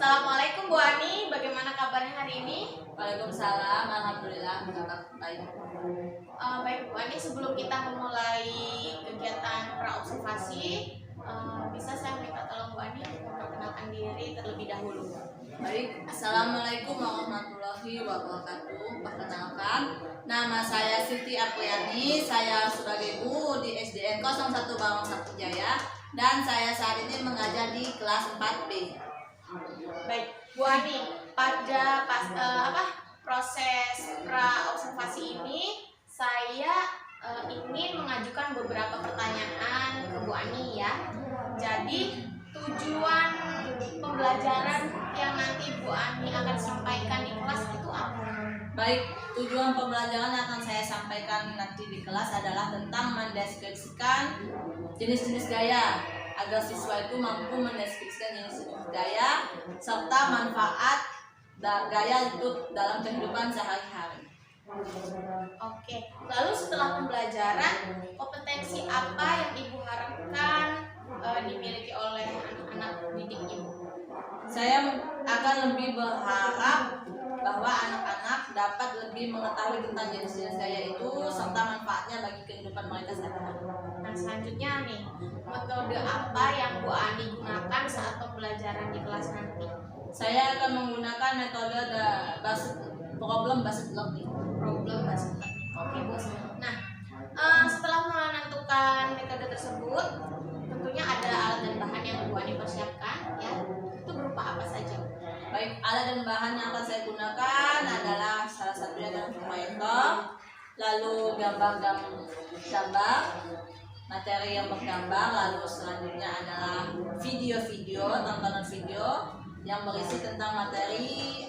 Assalamualaikum Bu Ani, bagaimana kabarnya hari ini? Waalaikumsalam, alhamdulillah baik. Baik Bu Ani, sebelum kita memulai kegiatan praobservasi, bisa saya minta tolong Bu Ani untuk memperkenalkan diri terlebih dahulu. Baik, Assalamualaikum warahmatullahi wabarakatuh. Perkenalkan, nama saya Siti Apriani. Saya sebagai guru di SDN 01 Bawang Satu Jaya dan saya saat ini mengajar di kelas 4B. Baik, Bu Ani, pada proses praobservasi ini saya ingin mengajukan beberapa pertanyaan ke Bu Ani ya. Jadi tujuan pembelajaran yang nanti Bu Ani akan sampaikan di kelas itu apa? Baik, tujuan pembelajaran yang akan saya sampaikan nanti di kelas adalah tentang mendeskripsikan jenis-jenis gaya agar siswa itu mampu mendeskripsikan jenis-jenis gaya serta manfaat gaya itu dalam kehidupan sehari-hari. Oke, lalu setelah pembelajaran, kompetensi apa yang Ibu harapkan dimiliki oleh anak-anak didik Ibu? Saya akan lebih berharap bahwa anak-anak dapat lebih mengetahui tentang jenis-jenis gaya itu serta manfaatnya bagi kehidupan mereka sehari-hari. Nah, selanjutnya nih, metode apa yang Bu Ani gunakan saat pembelajaran di kelas nanti? Saya akan menggunakan metode problem based learning. Problem based learning. Oke, Bu. Nah, setelah menentukan metode tersebut, tentunya ada alat dan bahan yang Bu Ani persiapkan, ya. Itu berupa apa saja? Baik, alat dan bahan yang akan saya gunakan adalah salah satunya adalah proyektor, lalu gambar, materi yang bergambar, lalu selanjutnya adalah video-video, tontonan video yang berisi tentang materi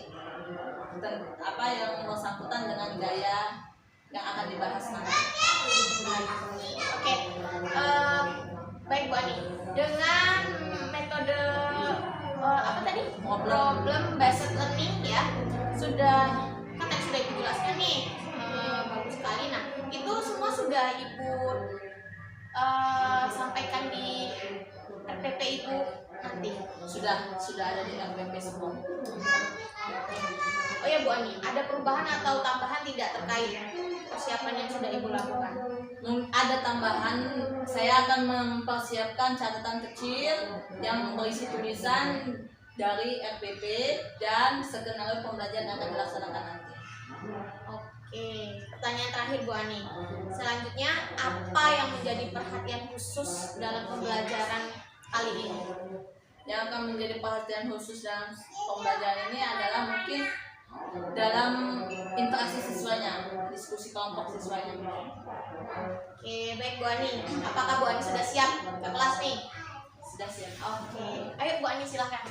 yang bersangkutan dengan gaya yang akan dibahas nanti. Oke, baik Bu Ani, dengan metode problem based learning ya, kan tadi sudah Ibu jelaskan nih, bagus sekali. Nah, itu semua sudah Ibu sampaikan di RPP Ibu nanti. Sudah ada di RPP semua. Oh ya Bu Ani, ada perubahan atau tambahan tidak terkait persiapan yang sudah Ibu lakukan? Ada tambahan, saya akan mempersiapkan catatan kecil yang berisi tulisan dari RPP dan skenario pembelajaran yang akan dilaksanakan nanti. Oke, pertanyaan terakhir Bu Ani. Selanjutnya, apa yang menjadi perhatian khusus dalam pembelajaran kali ini? Yang akan menjadi perhatian khusus dalam pembelajaran ini adalah mungkin dalam interaksi siswanya, diskusi kelompok siswanya. Oke, baik Bu Ani. Apakah Bu Ani sudah siap ke kelas nih? Sudah siap. Oke, ayo Bu Ani silahkan.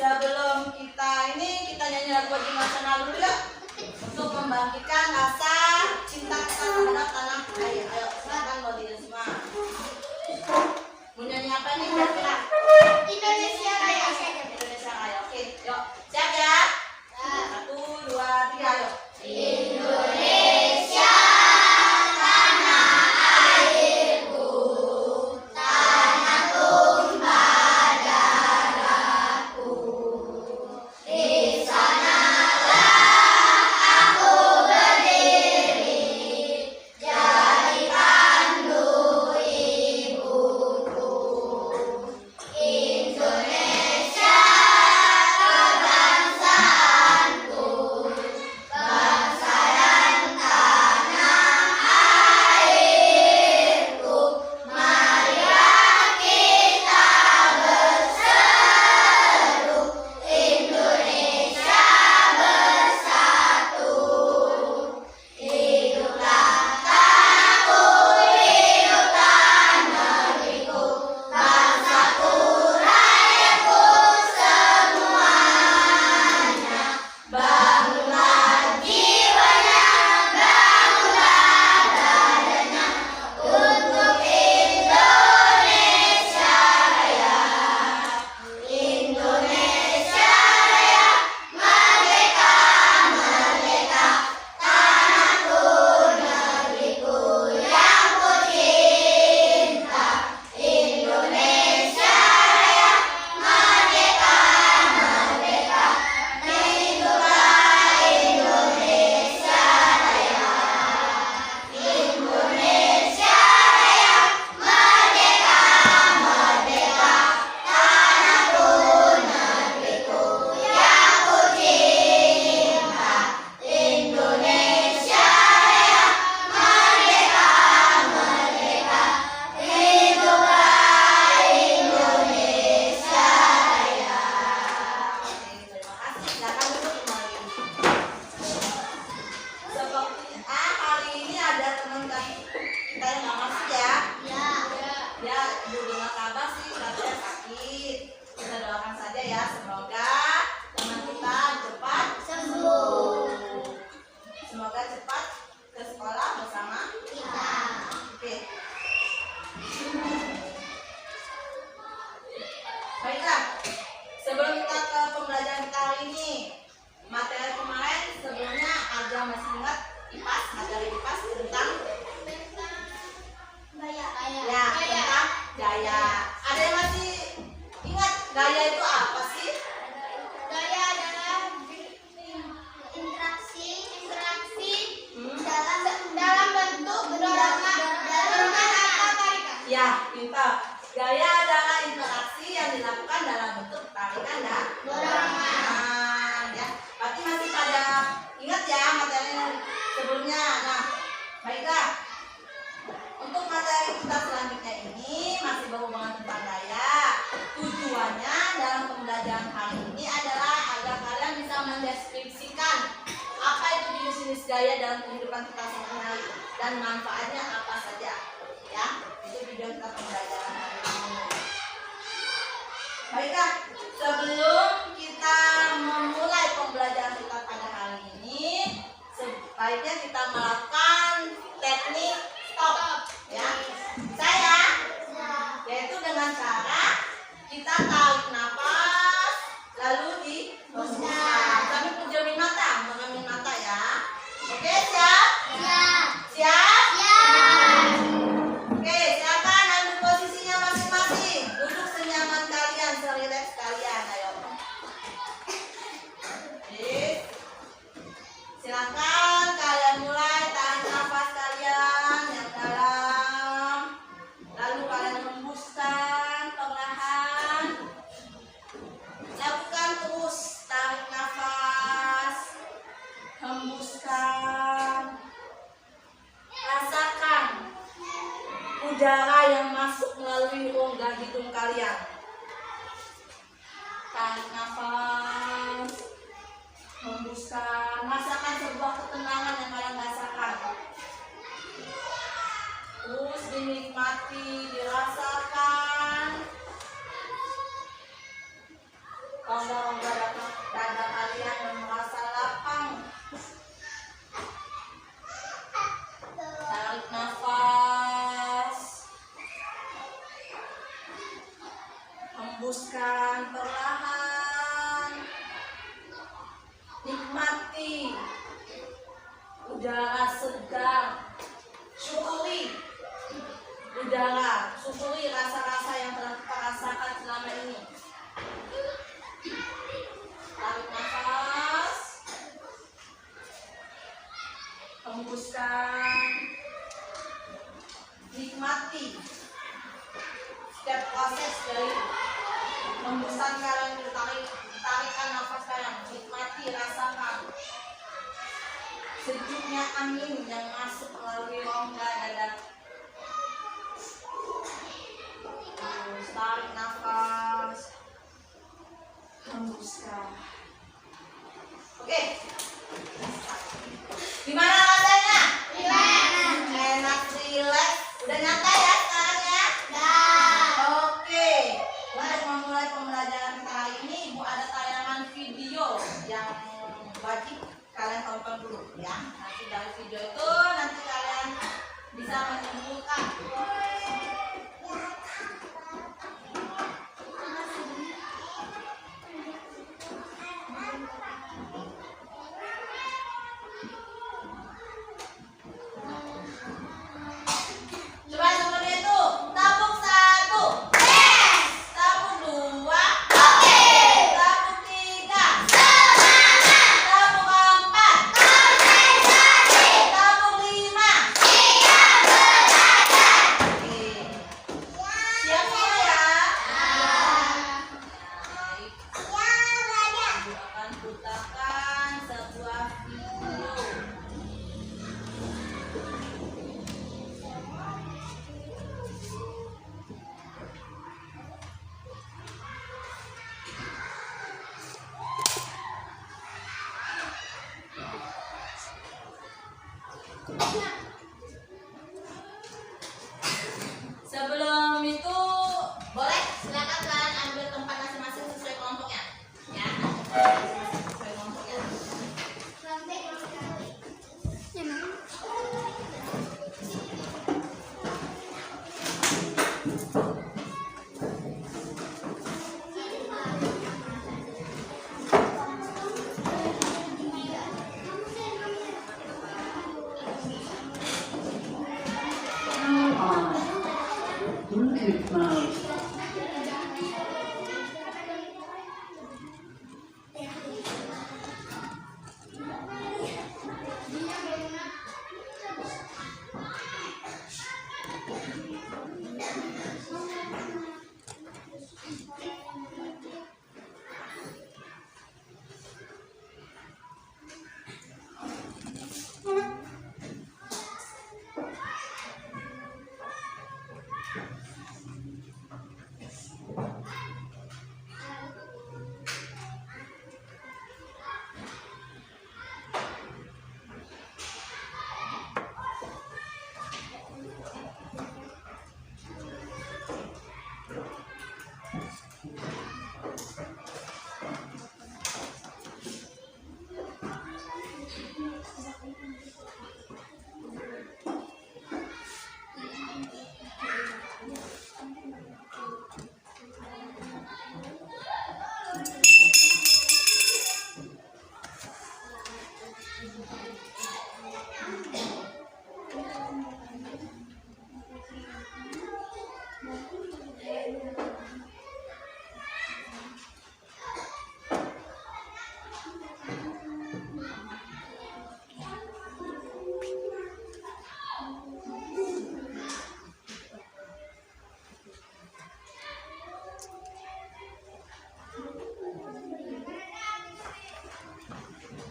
sebelum kita nyanyi lagu wajib nasional dulu yuk, untuk membangkitkan rasa cinta kita terhadap tanah air. Ayo silakan Bodi Risma. Mau nyanyi apa nih kira-kira? Indonesia Raya. Indonesia Raya. Oke, yuk siap ya. 1, 2, 3, yuk. Indonesia tanah airku, tanah tumpah darahku. Di sanalah aku berdiri, jadi pandu ibuku. Indonesia kebangsaanku, bangsa dan tanah airku. Marilah kita berseru, Indonesia bersatu. Hiduplah tanahku, hiduplah negeriku, bangsaku, rakyatku semuanya. Bangunlah jiwanya, bangunlah dadanya, untuk Indonesia Raya. Indonesia Raya, merdeka, merdeka, tanahku, negeriku yang ku cinta. Indonesia Raya, merdeka, merdeka, hiduplah Indonesia Raya. Indonesia Raya, merdeka, merdeka, tanahku, negeriku yang ku cinta. Indonesia Raya, merdeka, merdeka, hiduplah Indonesia Raya. Terima kasih. Silakan duduk kembali. Seperti hari ini ada teman kita yang nggak masuk ya. Ya, dengar kabar sih katanya sakit. Kita doakan saja ya, semoga teman kita cepat sembuh. Semoga cepat ke sekolah bersama kita. Oke. Baiklah, sebelum kita ke pembelajaran kita hari ini, materi kemarin sebelumnya ada masih ingat IPAS, materi IPAS tentang ya tentang gaya. Ada yang masih ingat gaya itu apa sih? Gaya adalah interaksi dalam bentuk dorongan atau tarikan. Ya, pintar. Gaya adalah interaksi yang dilakukan dalam bentuk tarikan dan dorongan. Ya, berarti masih pada ingat ya materi sebelumnya. Nah, baiklah. Untuk materi kita selanjutnya ini masih berhubungan tentang gaya. Tujuannya dalam pembelajaran hari ini adalah agar kalian bisa mendeskripsikan apa itu jenis-jenis gaya dalam kehidupan kita sehari-hari dan manfaatnya apa saja. Ya, itu video kita pembelajaran hari ini. Baiklah, sebelum kita memulai pembelajaran kita pada hari ini, sebaiknya kita melakukan teknik stop, ya. Saya, yaitu dengan cara kita tarik nafas, lalu dihembuskan sambil menjamin mata, mengamin mata ya. Oke, siap? Siap? Oke, silakan ambil posisinya masing-masing. Duduk senyaman kalian, serileks kalian. Ayo. Oke. Silakan kalian mulai tarik nafas kalian yang dalam. Lalu kalian hembuskan perlahan. Lakukan terus tarik nafas, hembuskan. Rasakan udara yang masuk melalui rongga hidung kalian. Tarik nafas, hembuskan. Rasakan sebuah ketenangan yang kalian rasakan. Terus dinikmati, dirasakan. rongga-rongga dada kalian dan merasa lapang. Tarik nafas, hembuskan perlahan. Nikmati udara segar, syukuri udara, syukuri rasa-rasa yang telah kita rasakan selama ini. Tarik nafas, hembuskan, nikmati setiap proses dari hembusan kalian, tarikan nafas kalian, nikmati, rasakan sejuknya angin yang masuk melalui rongga dada. Terus tarik nafas, hembuskan. Oke, gimana rasanya? Enak, rileks, udah nyantai ya sekarang ya? Oke, untuk memulai pembelajaran kita hari ini, Ibu ada tayangan video yang wajib kalian tonton dulu ya. Nanti dari video itu nanti kalian bisa menyimpulkan. Coba seperti itu. Tabung 1. Tabung 2. Tabung 3. Tabung 4. Tabung 5. Oke. Siap semua ya? Baik. Ibu akan putarkan sebuah video. Sebelum itu, boleh silakan kalian ambil tempat masing-masing sesuai kelompoknya, ya. Sesuai kelompoknya. Bluetooth mode.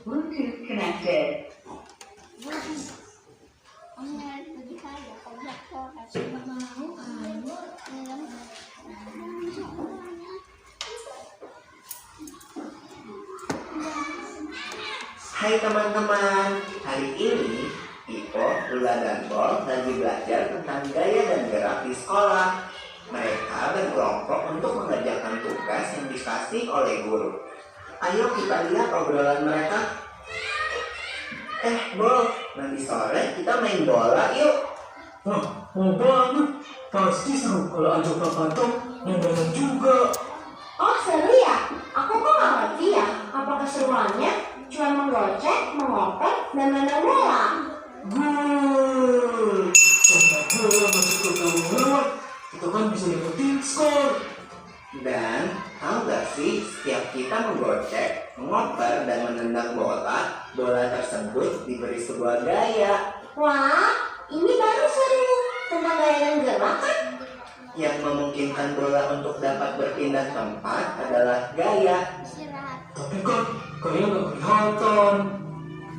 Bluetooth connected. Hai teman-teman, hari ini Ipo, Lula, dan Bol lagi belajar tentang gaya dan gerak di sekolah. Mereka berkelompok untuk mengerjakan tugas yang dikasih oleh guru. Ayo kita lihat obrolan mereka. Bol, nanti sore kita main bola yuk. Wah, mau banget. Pasti seru kalau ajak Pak Patung nendang juga. Oh seru ya? Aku kok nggak ngerti ya. Apa keseruannya? Cuma menggocek, mengopek, dan menendang bola. Gol. Tendang bola masuk ke gawang lawan. Kita kan bisa dapetin skor. Dan tahu gak sih, setiap kita menggocek, mengoper, dan menendang bola, bola tersebut diberi sebuah gaya Wah, ini baru seru. Tentang gaya dan gerak kan? yang memungkinkan bola untuk dapat berpindah tempat adalah gaya. Tapi kan kayaknya nggak kelihatan.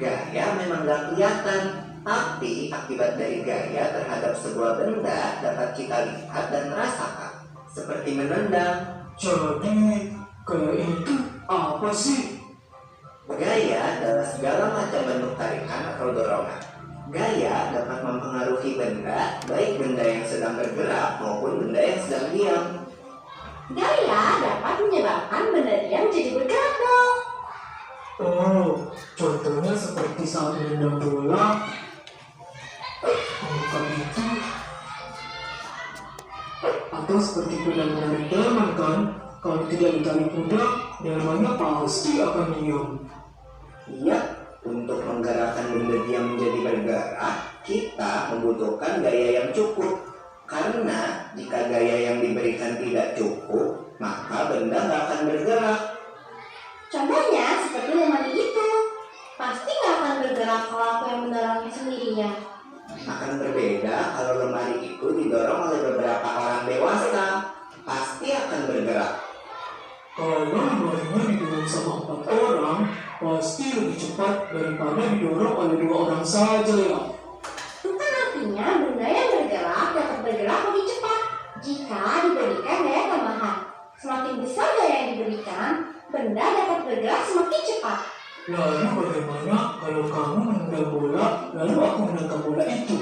Gaya memang gak kelihatan, tapi akibat dari gaya terhadap sebuah benda dapat kita lihat dan merasakan, seperti menendang. Jadi kayak itu apa sih? Gaya adalah segala macam bentuk tarikan atau dorongan. Gaya dapat mempengaruhi benda, baik benda yang sedang bergerak maupun benda yang sedang diam. Gaya dapat menyebabkan benda diam jadi bergerak dong. Oh, contohnya seperti saat menendang bola. Bukan itu. Atau seperti pedang menarik delman kan? Kalau tidak ditarik pedang, delmannya pasti akan diam. Iya, untuk menggerakkan benda diam menjadi bergerak, kita membutuhkan gaya yang cukup. Karena jika gaya yang diberikan tidak cukup, maka benda nggak akan bergerak. Contohnya seperti lemari itu. Pasti nggak akan bergerak kalau aku yang mendorongnya sendirian. Akan berbeda kalau lemari itu didorong oleh beberapa orang dewasa, pasti akan bergerak. Kalau lemarinya didorong sama 4 orang, pasti lebih cepat daripada didorong oleh 2 orang saja ya. Itu kan artinya benda yang bergerak dapat bergerak lebih cepat jika diberikan gaya tambahan. Semakin besar gaya yang diberikan, benda dapat bergerak semakin cepat. Lalu bagaimana kalau kamu menendang bola, lalu aku menangkap bola itu?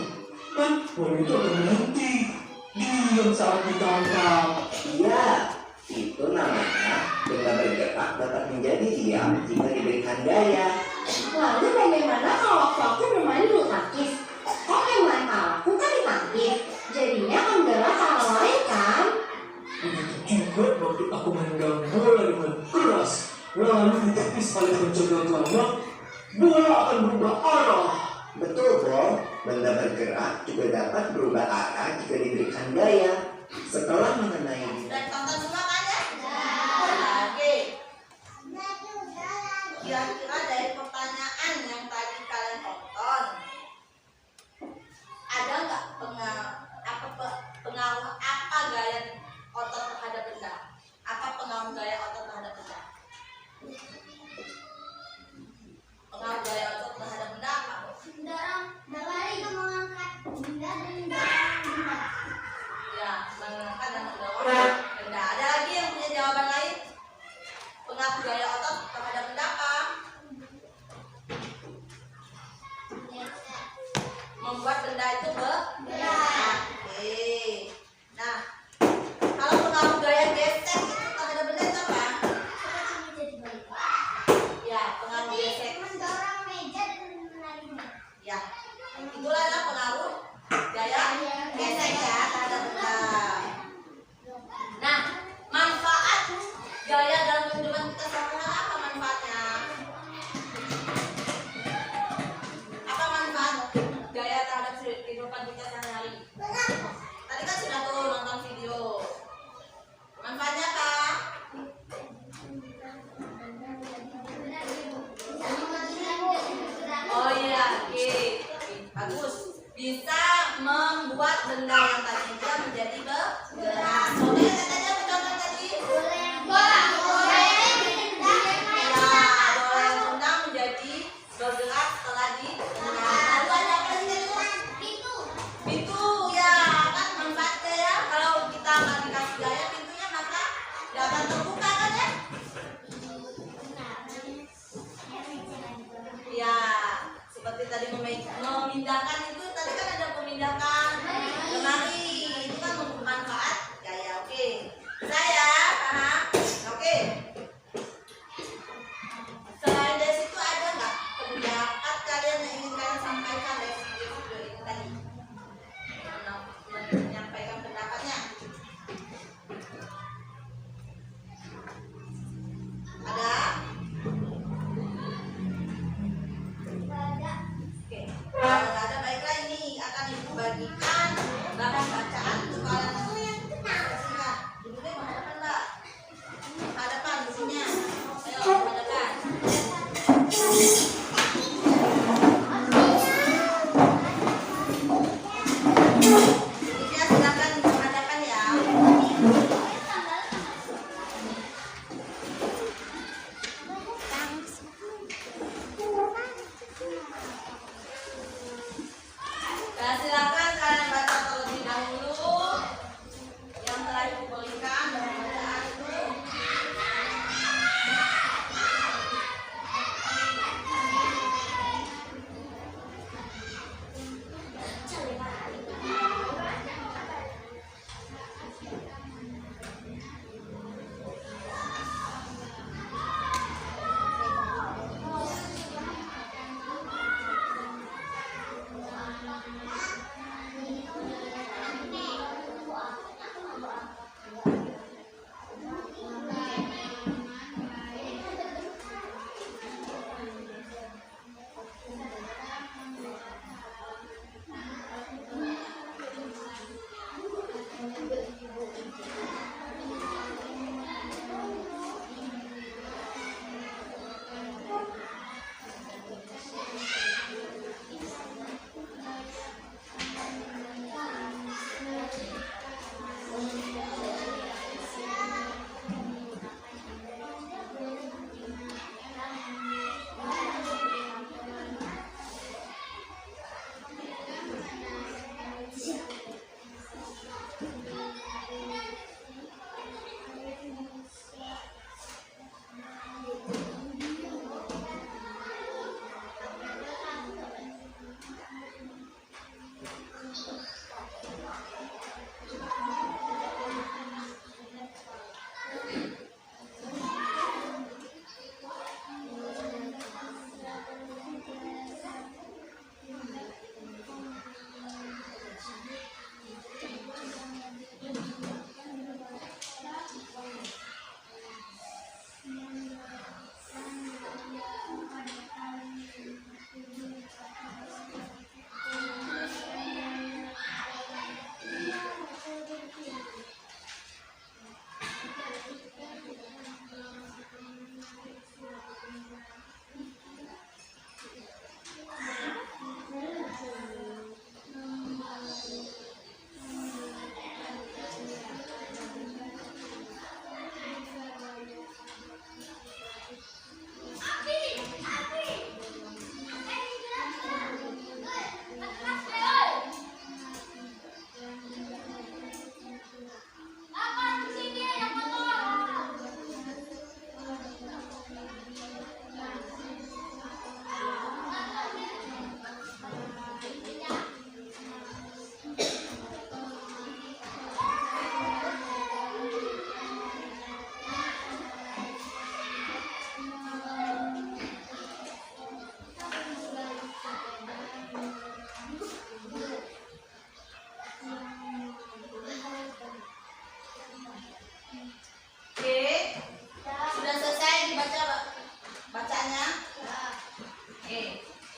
Kan bola itu akan berhenti. Diam saat ditangkap. Iya, itu namanya benda bergerak dapat menjadi diam jika diberikan gaya. Lalu bagaimana kalau waktu aku bermain bulu tangkis? Kok yang main aku kan di tangkis? Jadinya kan gerak cara lain kan? Begitu juga waktu aku menendang bola dengan keras, lalu ditepis oleh penjaganya, bola akan berubah arah. Betul, Bol. Benda bergerak juga dapat berubah arah jika diberikan gaya. Setelah mengenai Dan tonton semua kan ya? Lagi. Kira-kira dari pertanyaan yang tadi kalian tonton, ada nggak pengaruh apa gaya otot terhadap benda? Apa pengaruh gaya otot terhadap benda? Pengaruh gaya otot terhadap benda apa? Berlari itu mengangkat benda dan mendorong benda. Ya, mengangkat dan mendorong benda. Ada lagi yang punya jawaban lain? Pengaruh gaya otot terhadap benda apa?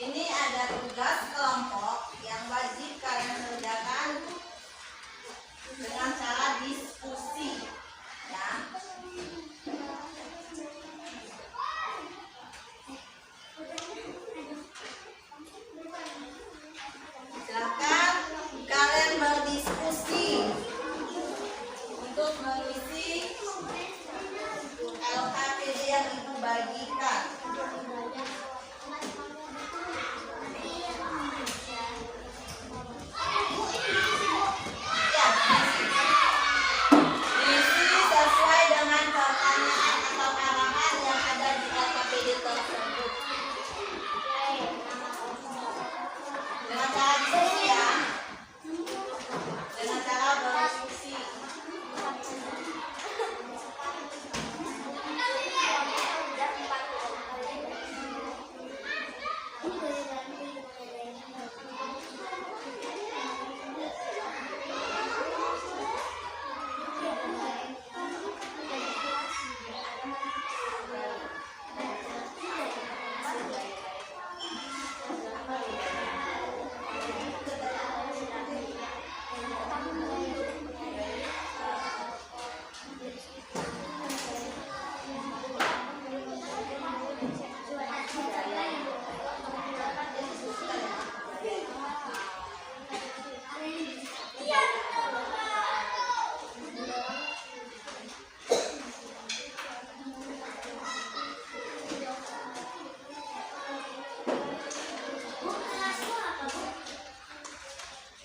Ini ada tugas kelompok yang wajib kalian kerjakan dengan cara diskusi, ya. Silakan kalian berdiskusi untuk mengisi LKPD yang ibu bagikan. Isi sesuai dengan pertanyaan atau arahan yang ada di LKPD tersebut. Dengan cara diskusi, ya. Dengan cara berdiskusi.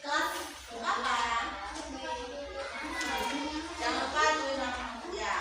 Kelas apa? Jangan lupa tulis nama ya.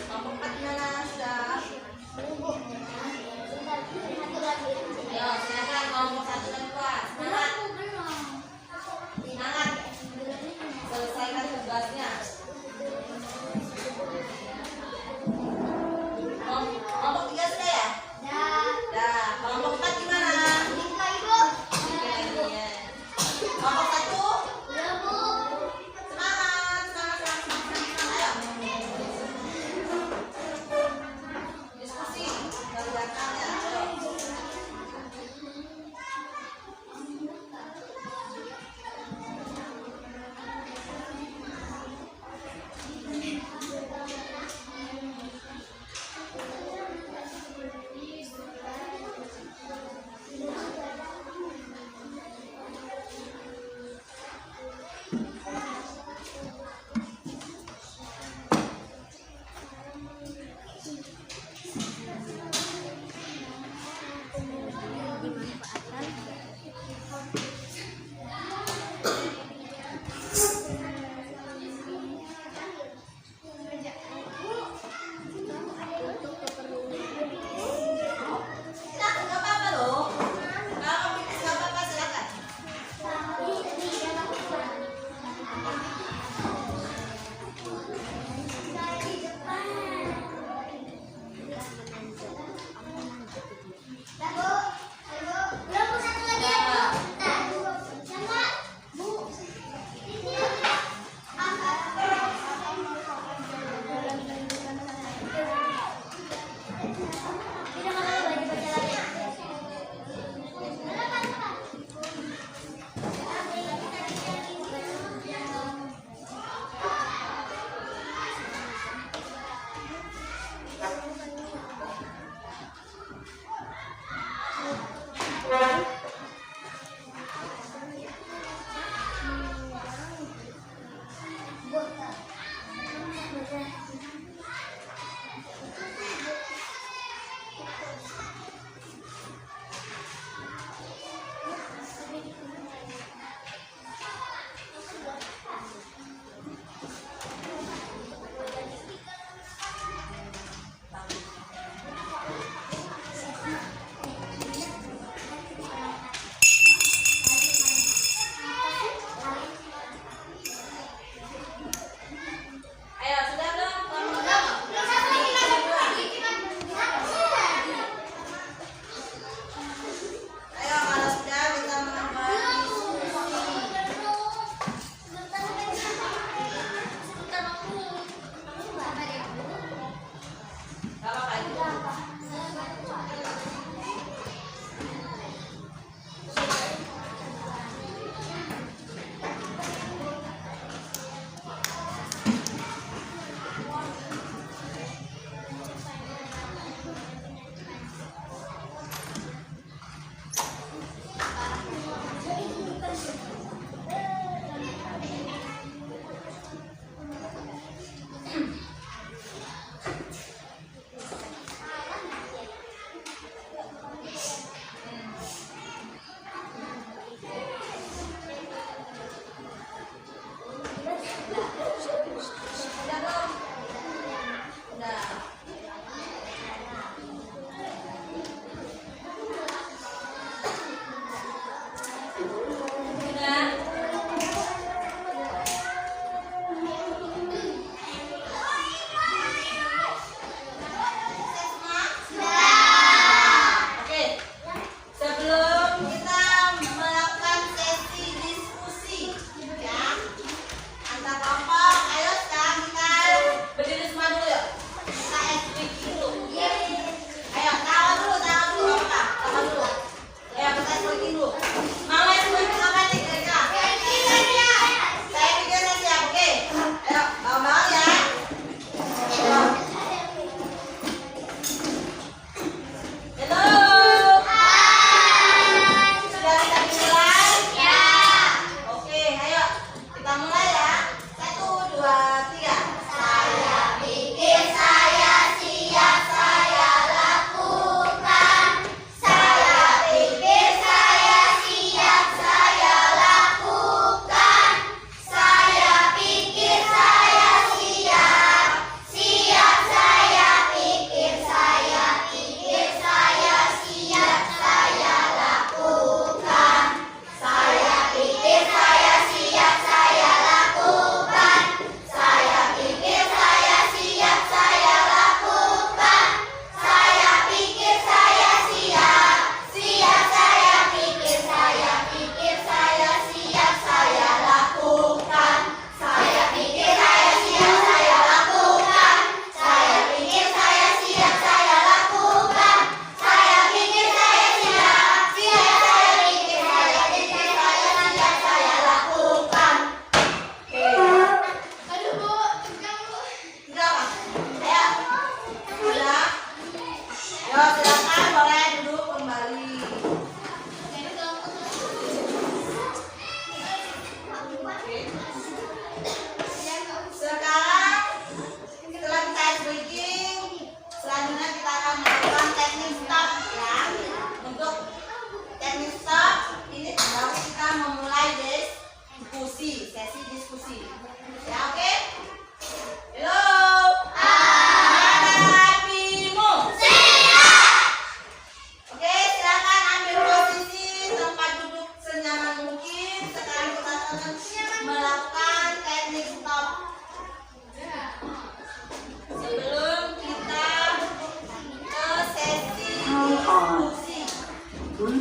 Kelompok 4 gimana sudah? Ayo silakan kelompok 1 dan 2. Semangat. Semangat. Selesaikan tugasnya. Kelompok 3 sudah ya? Dah. Kelompok 4 gimana? Oke, ya. Kelompok 1? Semangat. Ayo. Diskusi. Kerjakan ya. Ayo.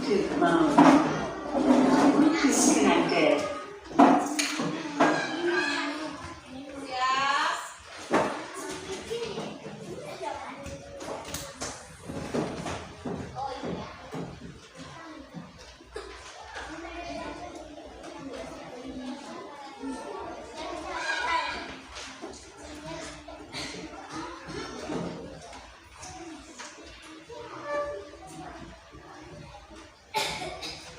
Bluetooth mode. Bluetooth connected. Siap.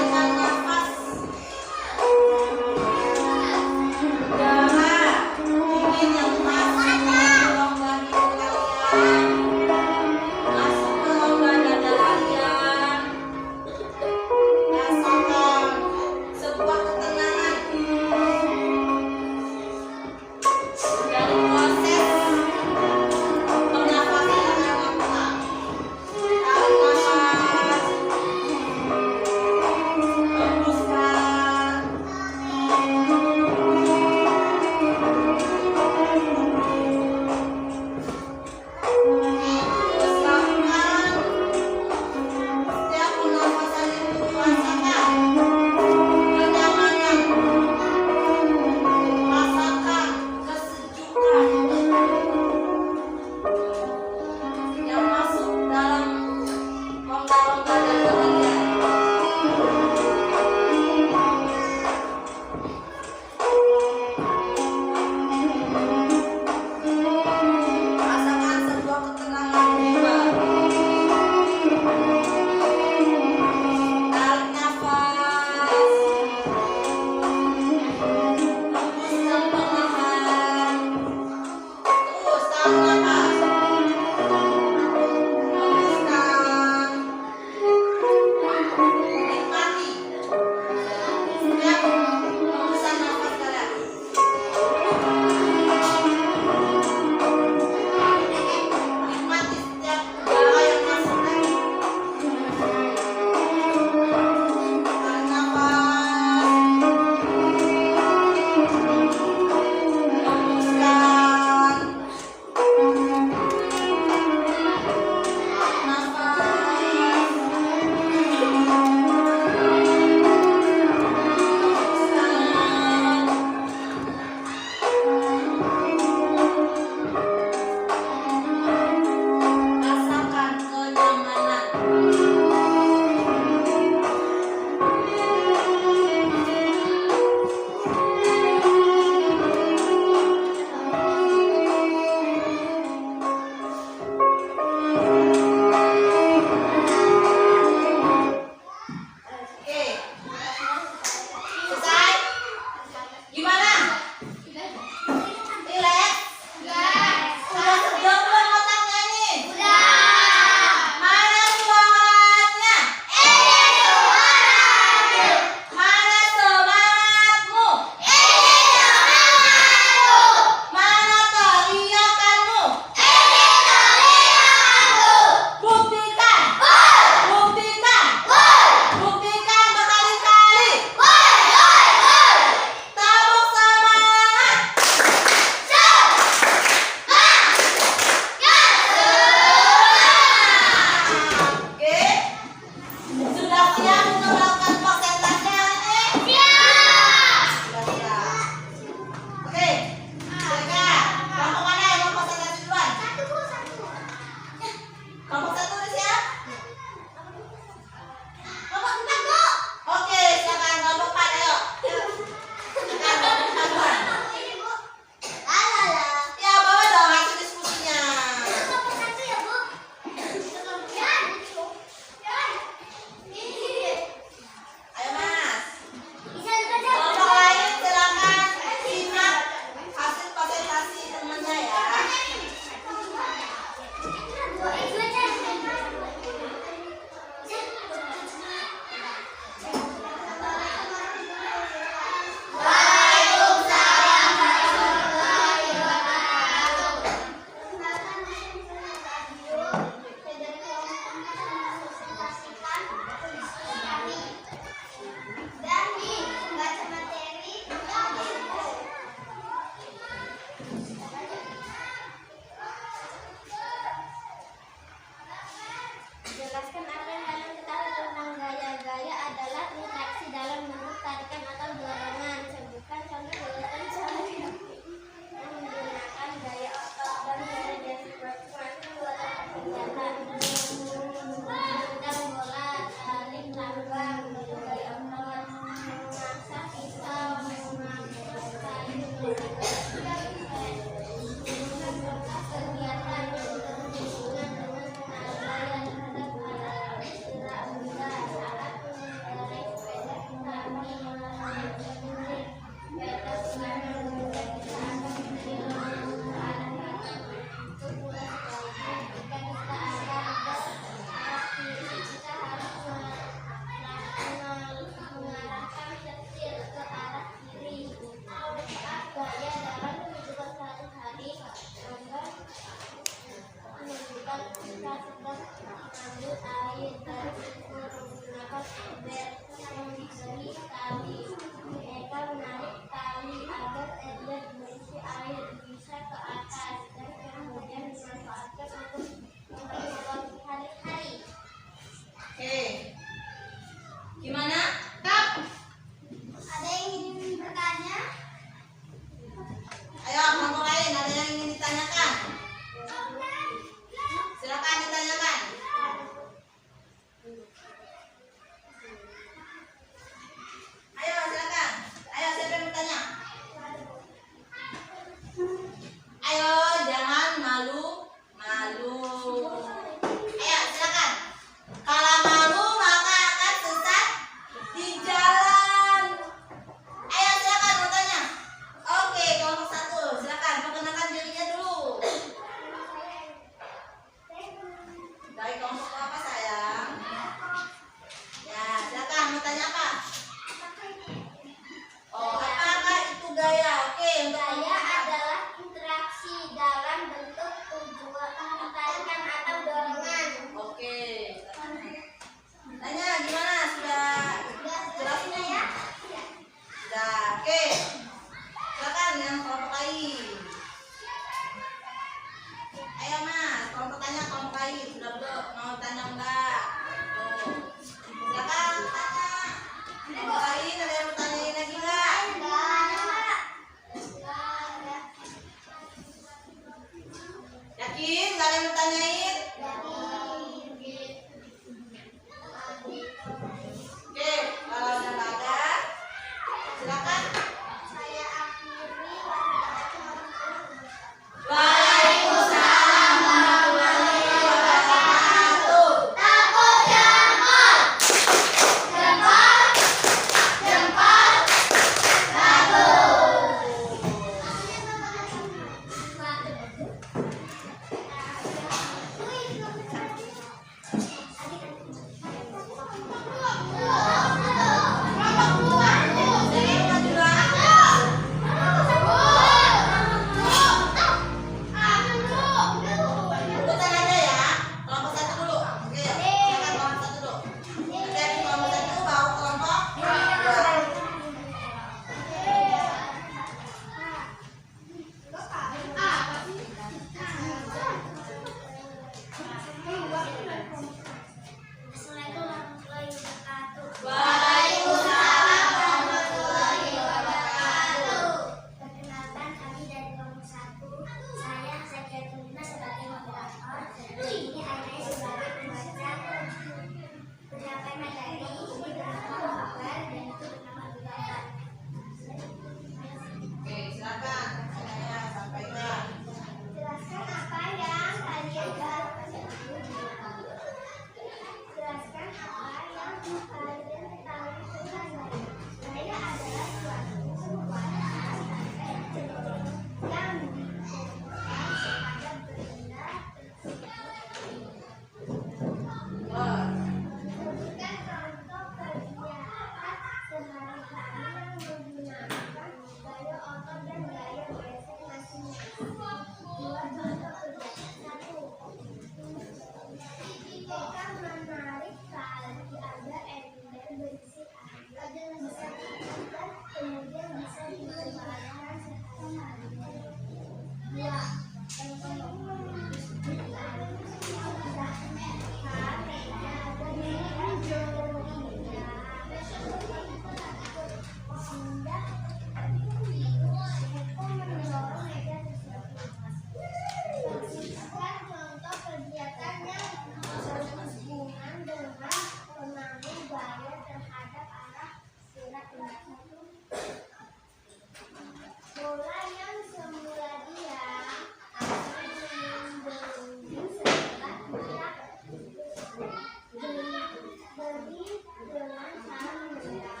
dengan cara membedah.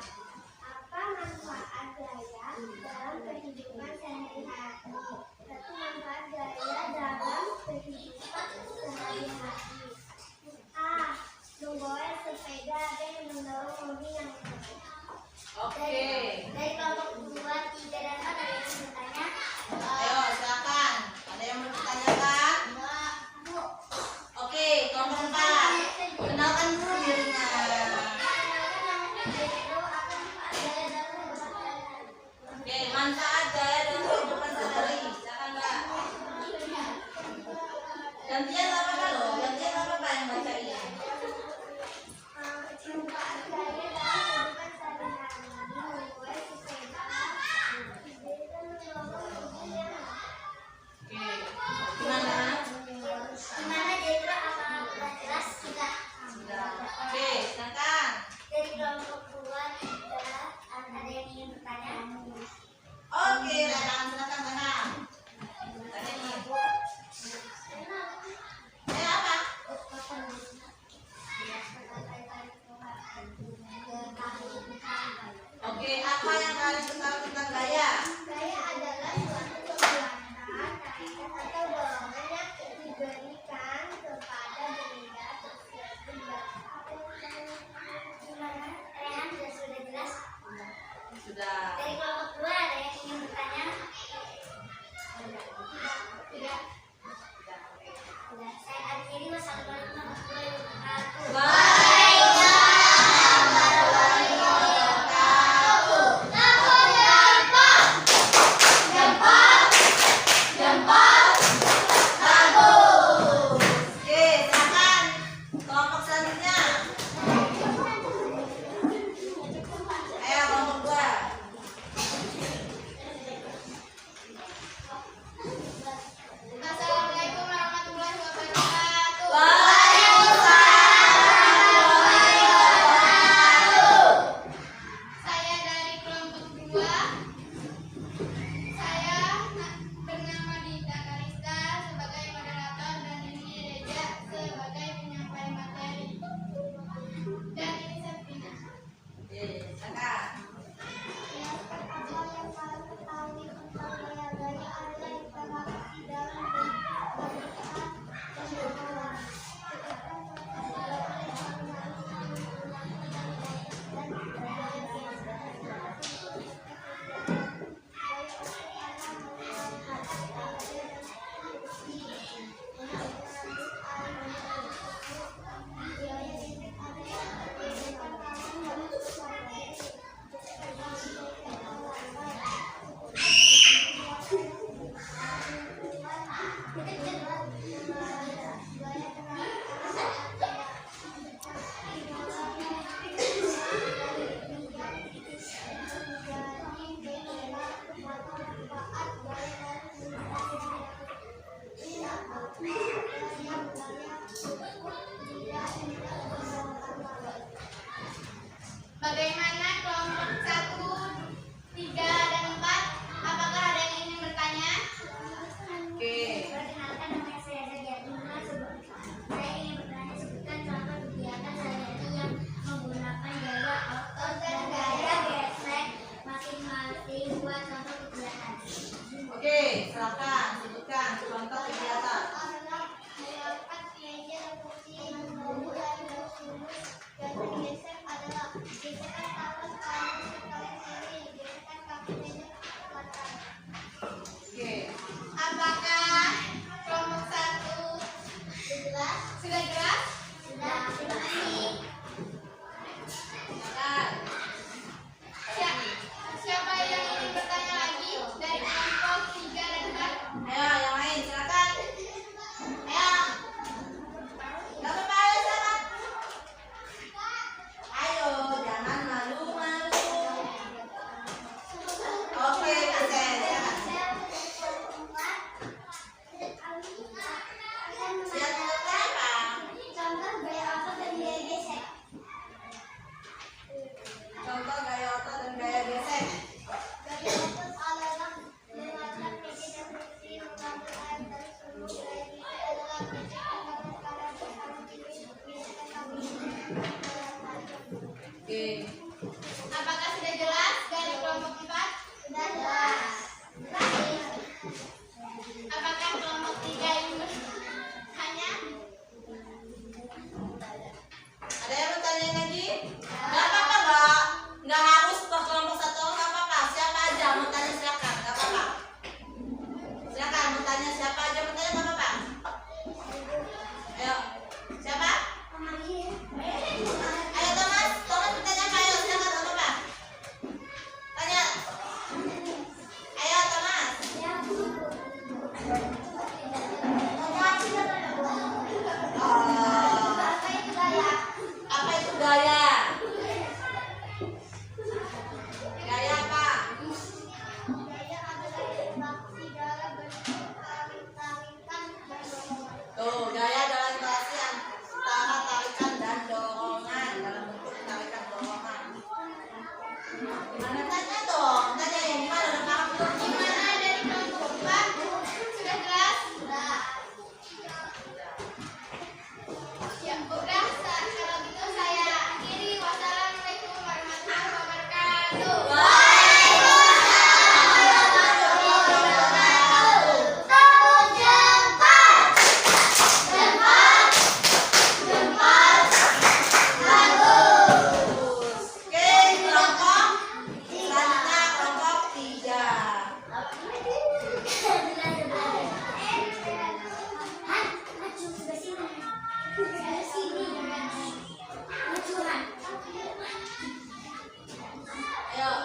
Apa manfaat gaya dalam kehidupan sehari-hari? Satu manfaat gaya dalam kehidupan sehari-hari. A. Membawa sepeda dan mendorong mobil yang keren. Oke. Dari kelompok 2, 3, dan 4 ada yang bertanya. Ayo silakan. Ada yang mau ditanyakan? Bu. Oke, kelompok 4. Kenalkan dulu dirinya. Oke, manfaat gaya dalam kehidupan sehari-hari. Silakan Mbak. Gantian apa apa loh? Gantian apa apa yang bacain? Oke. Gimana? Gimana Jedra, apa udah jelas? Sudah. Sudah. Oke, silakan. Dari kelompok 2 tidak ada yang ingin bertanya. Oke, Rehan, silakan Rehan. Tanya nih. Apa? Oke, apa yang kalian ketahui tentang gaya? Gaya adalah suatu kekuatan, tarikan atau dorongan yang diberikan kepada benda tersebut. Gimana? Rehan sudah jelas? Sudah. Dari kelompok 2 ada yang ingin bertanya? Tidak. Sudah. Saya akhiri. Wassalamualaikum warahmatullahi wabarakatuh. Oke, silakan. Kelompok selanjutnya. Ayo kelompok 2. Assalamualaikum warahmatullahi wabarakatuh. Saya dari kelompok 2. Saya bernama Dita Karista sebagai moderator dan ini Reja sebagai penyampai materi. Dan ini Septina. Oke, silakan. Apa yang kalian ketahui tentang gaya-gaya ada interaksi dalam pernikahan dan hubungan. Bagaimana kelompok 1, 3, dan 4? Apakah ada yang ingin bertanya? Oke. Perkenalkan, nama saya Zadia Lina. Saya ingin bertanya, sebutkan contoh kegiatan sehari-hari yang menggunakan gaya otot dan gaya gesek masing-masing buat contoh kegiatan. Oke, silakan sebutkan contoh kegiatan. Mengangkat meja dan kursi yang baru dan lurus dan gesek adalah gesekan Oke. Apakah sudah jelas dari kelompok 4? Sudah jelas. Apakah kelompok 3 ingin bertanya? Ada yang bertanya lagi? Nggak apa-apa, Mbak. Nggak harus ke kelompok 1, nggak apa-apa. Siapa aja mau tanya silakan, nggak apa-apa. Silakan mau tanya siapa aja mau tanya, nggak apa-apa. Ayo, siapa? Ayo Thomas, bertanya apa? Ayo silakan, nggak apa-apa. Tanya. Ayo Thomas. Apa itu gaya? Gaya apa? Tuh, gaya adalah interaksi antara tarikan dan dorongan dalam bentuk tarikan dorongan. Gimana tanya dong? Tanya yang gimana? Udah paham belum? Gimana dari kelompok 4? Sudah jelas? Ya udah, kalau gitu saya akhiri. Wassalamualaikum warahmatullahi wabarakatuh. Oke, kelompok selanjutnya kelompok 3. Ayo,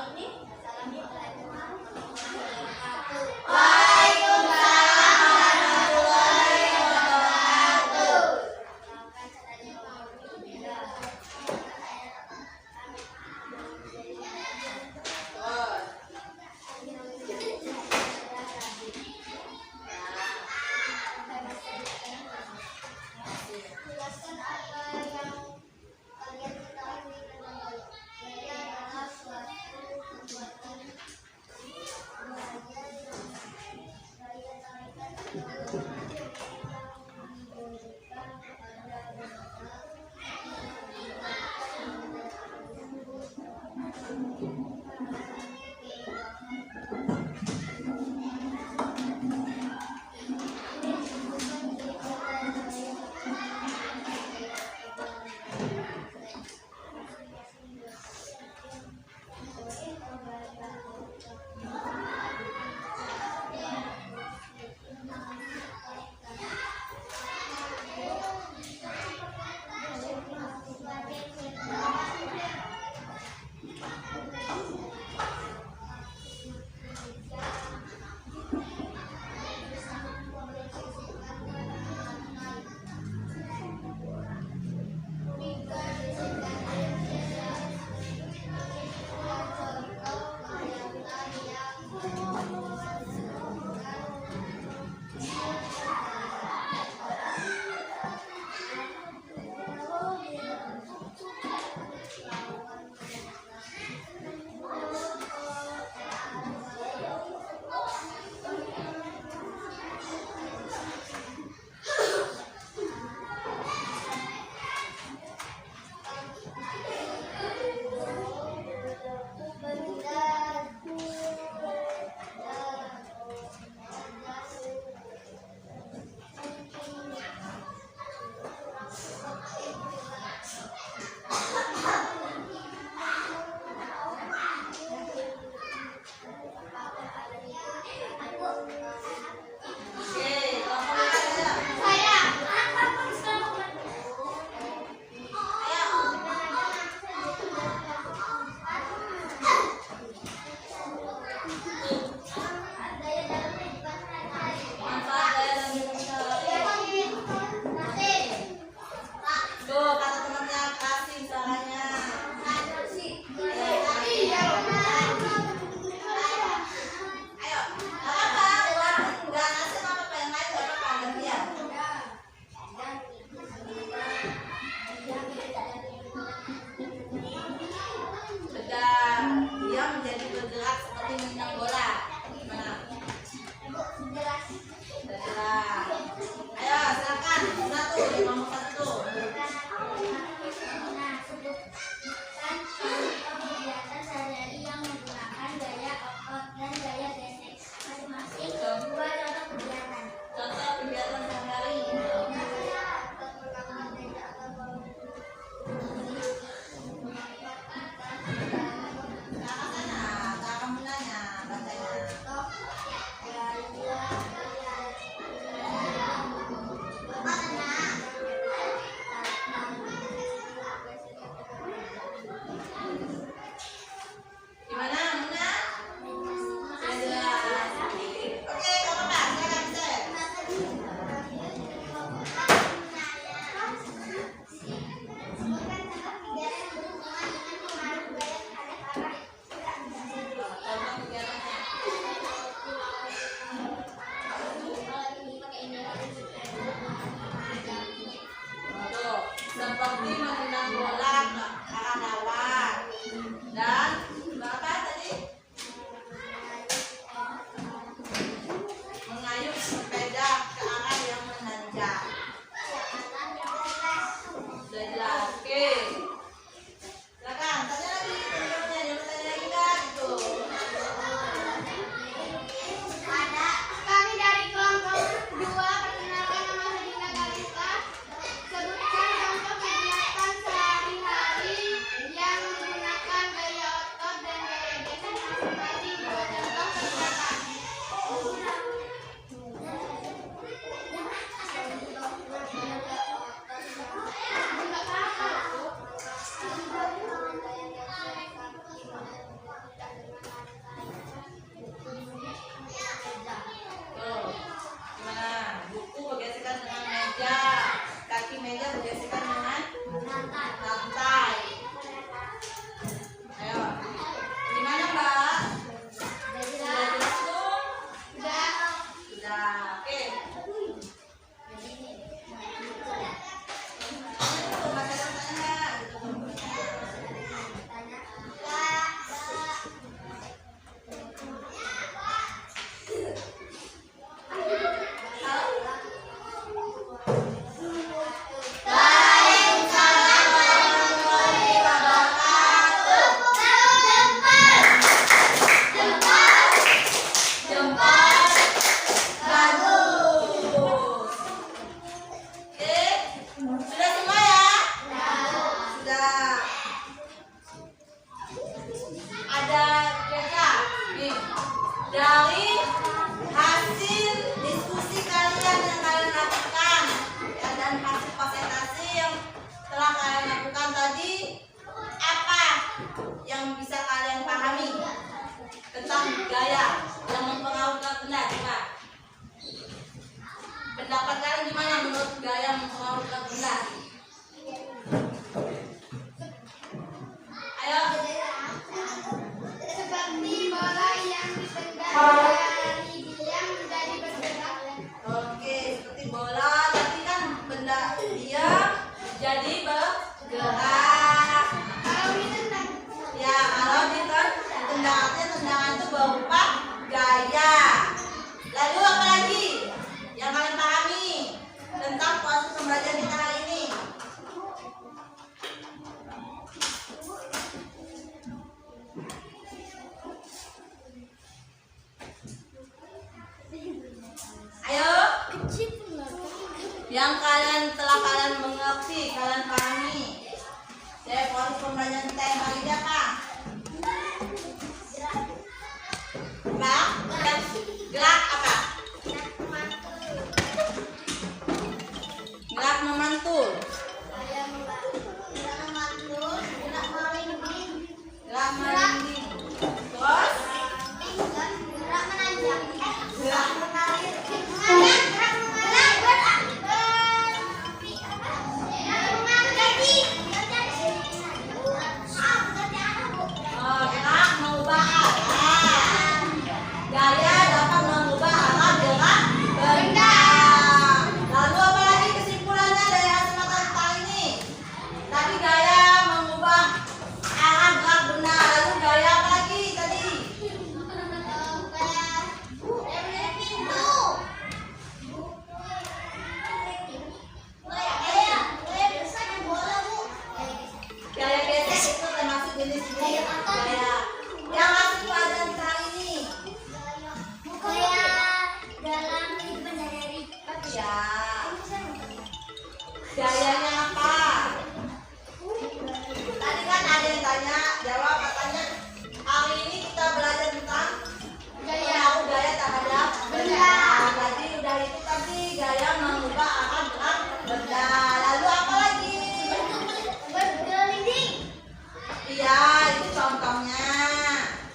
dari hasil diskusi kalian yang kalian lakukan ya, dan hasil presentasi yang telah kalian lakukan tadi, apa yang bisa kalian pahami tentang gaya yang mempengaruhi benda? Coba pendapat kalian gimana menurut gaya mempengaruhi benda? Ayo. Seperti bola yang ditendang dari diam menjadi bergerak. Oke, seperti bola, tapi kan benda dia jadi bergerak. Kalau ditendang, Ya, kalau tendangannya tendangan itu berupa gaya. Lalu apa lagi yang kalian pahami tentang proses pembelajaran kita hari ini? Ayo, yang telah kalian mengerti, kalian pahami. Saya proses pembelajaran kita yang hari ini apa? Gerak apa? Gerak memantul. Gerak merinding. Terus gerak menanjak, gerak mengalir, gerak mengubah arah. Gaya dapat mengubah arah gerak benda. Lalu apa lagi kesimpulannya dari hasil matematika ini? Tadi gaya mengubah arah gerak benda. Lalu gaya apa lagi tadi? Gaya gesek itu termasuk jenis-jenis gaya. Yang hasil pelajaran kali ini. Ya. Gayanya apa? Tadi kan ada yang tanya, jawab katanya hari ini kita belajar tentang pengaruh gaya terhadap benda. Jadi udah itu tadi gaya mengubah arah gerak benda. Lalu apa lagi? Iya, itu contohnya.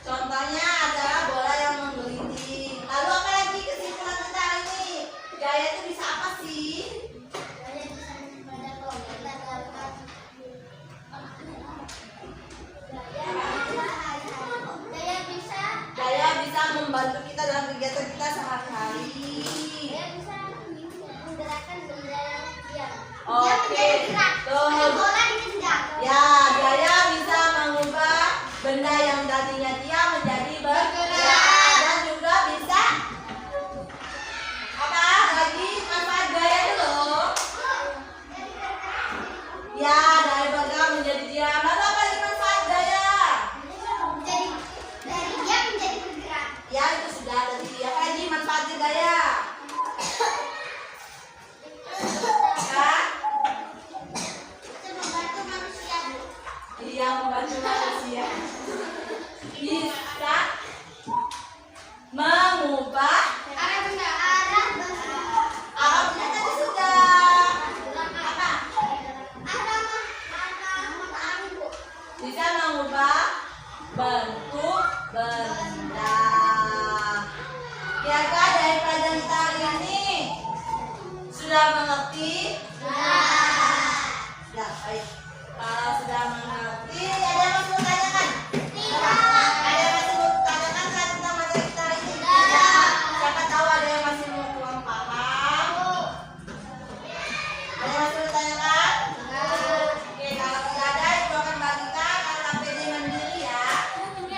Contohnya adalah bola yang menggelinding. Lalu apa lagi kesimpulan kita hari ini? Gaya itu bisa apa sih? Gaya bisa membantu kita dalam kegiatan kita sehari-hari. Oke, tuh. Ya, gaya bisa mengubah benda yang tadinya diam menjadi bergerak dan juga bisa apa lagi manfaat gaya dulu? Ya, dari bergerak menjadi diam. Lalu apa lagi manfaat gaya? Ya, itu sudah tadi. Apa lagi manfaatnya gaya? Ya, iya membantu manusia. Bisa mengubah arah benda tadi sudah. Apa? Bisa mengubah bentuk benda. Kira-kira dari pelajaran kita hari ini sudah mengerti? Sudah, baik. Kalau sudah mengerti, ada yang masih mau tanyakan? Ada yang masih mau tanyakan tentang materi kita hari ini? Siapa tahu ada yang masih mau kurang paham? Ada yang masih mau tanyakan? Oke, kalau tidak ada, ibu akan bagikan LKPD mandiri ya.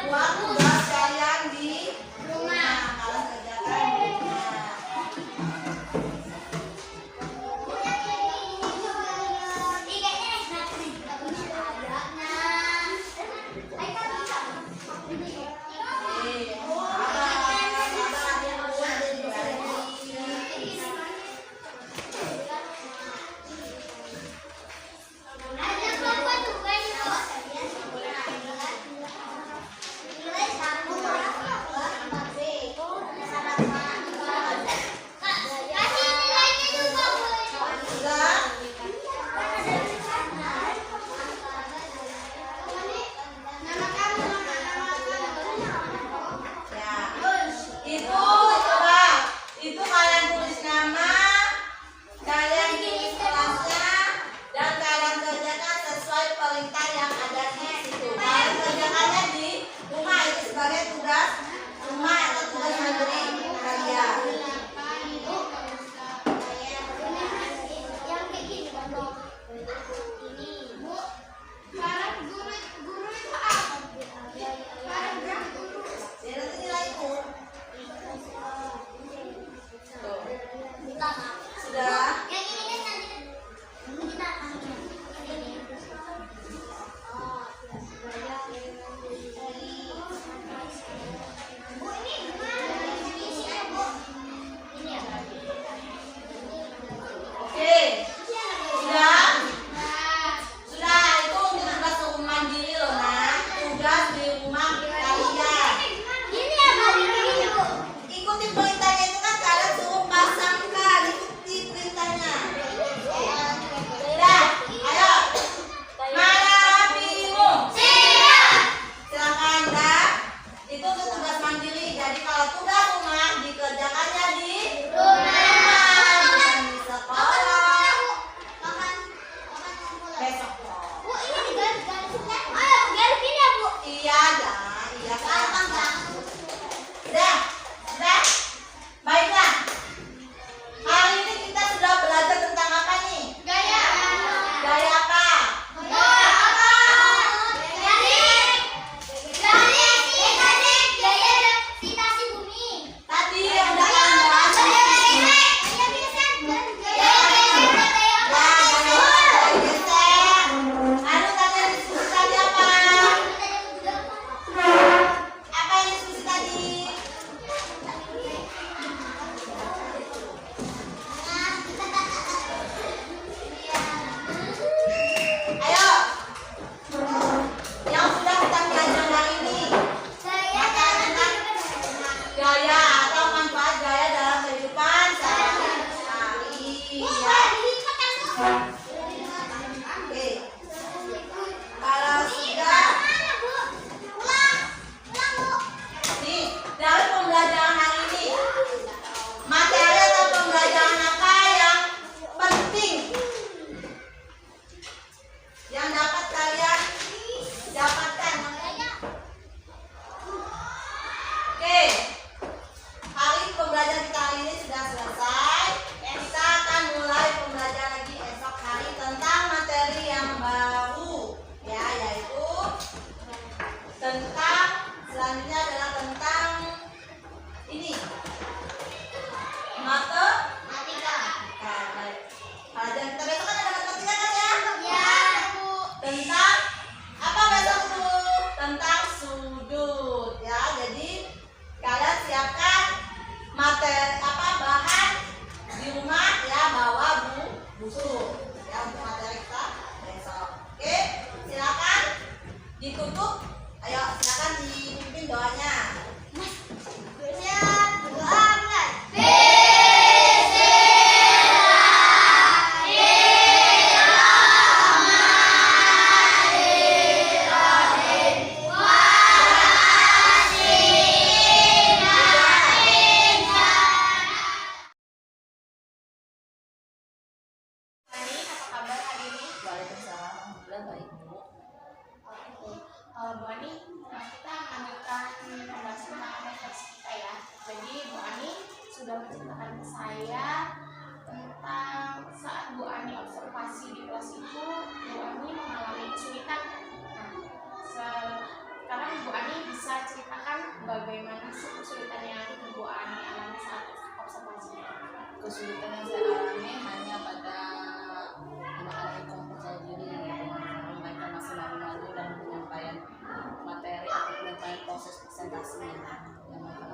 Buat tugas kalian di rumah. Kalian kerjakan di rumah. ditutup. Ayo silakan dipimpin doanya. Siap, doa mulai. Ani, apa kabar hari ini? Waalaikumsalam. Alhamdulillah baik Bu. Bu Ani, kita melanjutkan pembahasan tentang refleksi kita ya. Jadi Bu Ani sudah menceritakan ke saya tentang saat Bu Ani observasi di kelas itu, Bu Ani mengalami kesulitan. Nah, sekarang Bu Ani bisa ceritakan bagaimana sih kesulitan yang Bu Ani alami saat observasi? Kesulitan yang saya alami hanya pada anak-anak yang kurang percaya diri, mereka masih malu-malu dalam penyampaian materi atau penyampaian proses presentasi yang mereka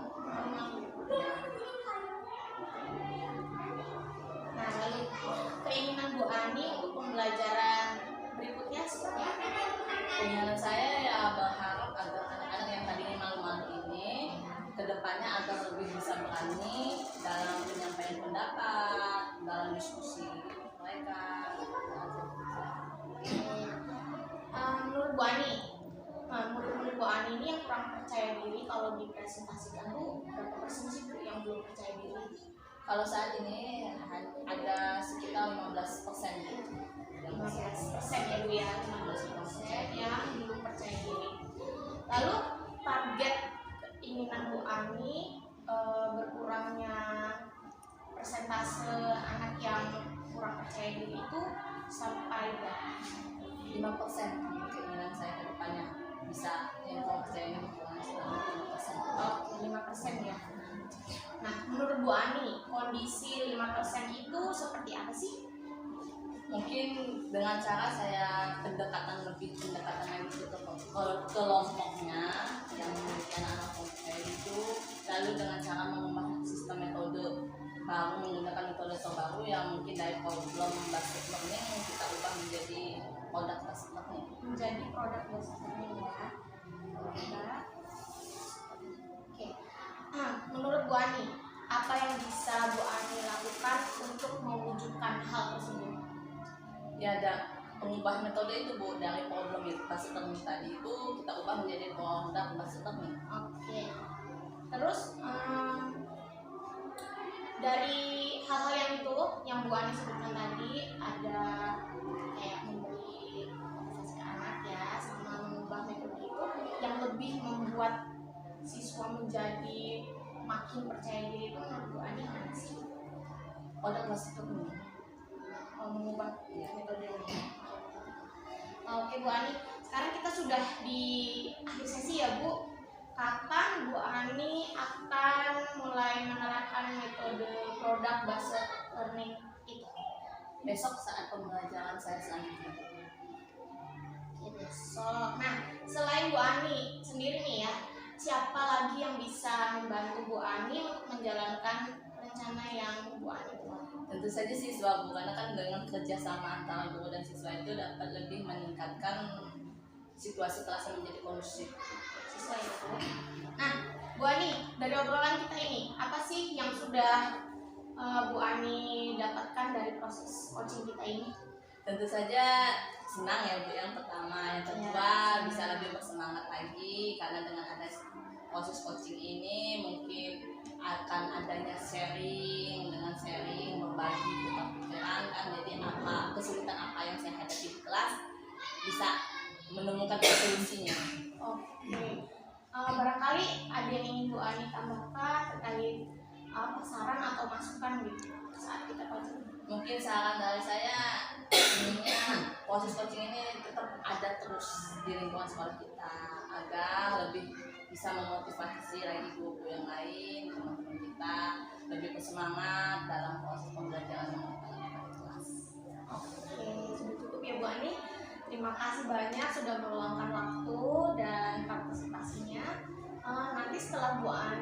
Nah, lalu keinginan Bu Ani untuk pembelajaran berikutnya seperti apa? Keinginan saya ya berharap agar anak-anak yang tadinya malu-malu ini kedepannya agar lebih bisa berani dalam penyampaian pendapat, dalam diskusi mereka. Menurut Bu Ani, menurut Bu Ani ini yang kurang percaya diri kalau dipresentasikan tuh berapa persen sih Bu yang belum percaya diri? Kalau saat ini ada sekitar 15% gitu. 15% ya Bu ya, 15% yang belum percaya diri. Lalu target keinginan Bu Ani berkurangnya persentase anak yang kurang percaya diri itu sampai berapa? 5% keinginan saya ke depannya bisa yang kurang percaya ini berkurang selama 5%. Oke, 5% ya. Nah, menurut Bu Ani, kondisi 5% itu seperti apa sih? Mungkin dengan cara saya pendekatan lagi ke kelompoknya yang memiliki anak-anak percaya itu, lalu dengan cara mengubah sistem metode baru, menggunakan metode terbaru yang mungkin dari problem based learning kita ubah menjadi produk based learning. Menjadi produk based learning ya. Oke. Menurut Bu Ani, apa yang bisa Bu Ani lakukan untuk mewujudkan hal tersebut? Ya ada pengubah metode itu Bu, dari problem based learning tadi itu kita ubah menjadi produk based learning. Oke. Terus dari hal-hal yang itu yang Bu Ani sebutkan tadi, ada kayak memberi motivasi ke anak ya, sama mengubah metode itu yang lebih membuat siswa menjadi makin percaya diri itu menurut Bu Ani mana sih? Produk based learning. Mengubah metode ini. Oke Bu Ani, sekarang kita sudah di akhir sesi ya Bu. Kapan Bu Ani akan mulai menerapkan metode produk based learning itu? Besok saat pembelajaran saya selanjutnya. Oke, besok. Nah, selain Bu Ani sendiri nih ya, siapa lagi yang bisa membantu Bu Ani untuk menjalankan rencana yang Bu Ani buat? Tentu saja siswa Bu, karena kan dengan kerjasama antara guru dan siswa itu dapat lebih meningkatkan situasi kelas menjadi kondusif. Siswa itu. Nah, Bu Ani, dari obrolan kita ini, apa sih yang sudah Bu Ani dapatkan dari proses coaching kita ini? Tentu saja senang ya Bu, yang pertama. Yang kedua Ya, bisa lebih bersemangat lagi karena dengan ada proses coaching ini mungkin akan adanya sharing, dengan sharing berbagi pikiran kan, jadi apa kesulitan apa yang saya hadapi di kelas bisa menemukan solusinya. Oke. Barangkali ada yang ingin Bu Ani tambahkan terkait saran atau masukan gitu saat kita coaching? Mungkin saran dari saya intinya proses coaching ini tetap ada terus di lingkungan sekolah kita agar lebih bisa memotivasi lagi guru yang lain, teman-teman kita lebih bersemangat dalam proses pembelajaran yang mereka lakukan di kelas. Oke, sudah cukup ya Bu Ani. Terima kasih banyak sudah meluangkan waktu dan partisipasinya. Nanti setelah Bu Ani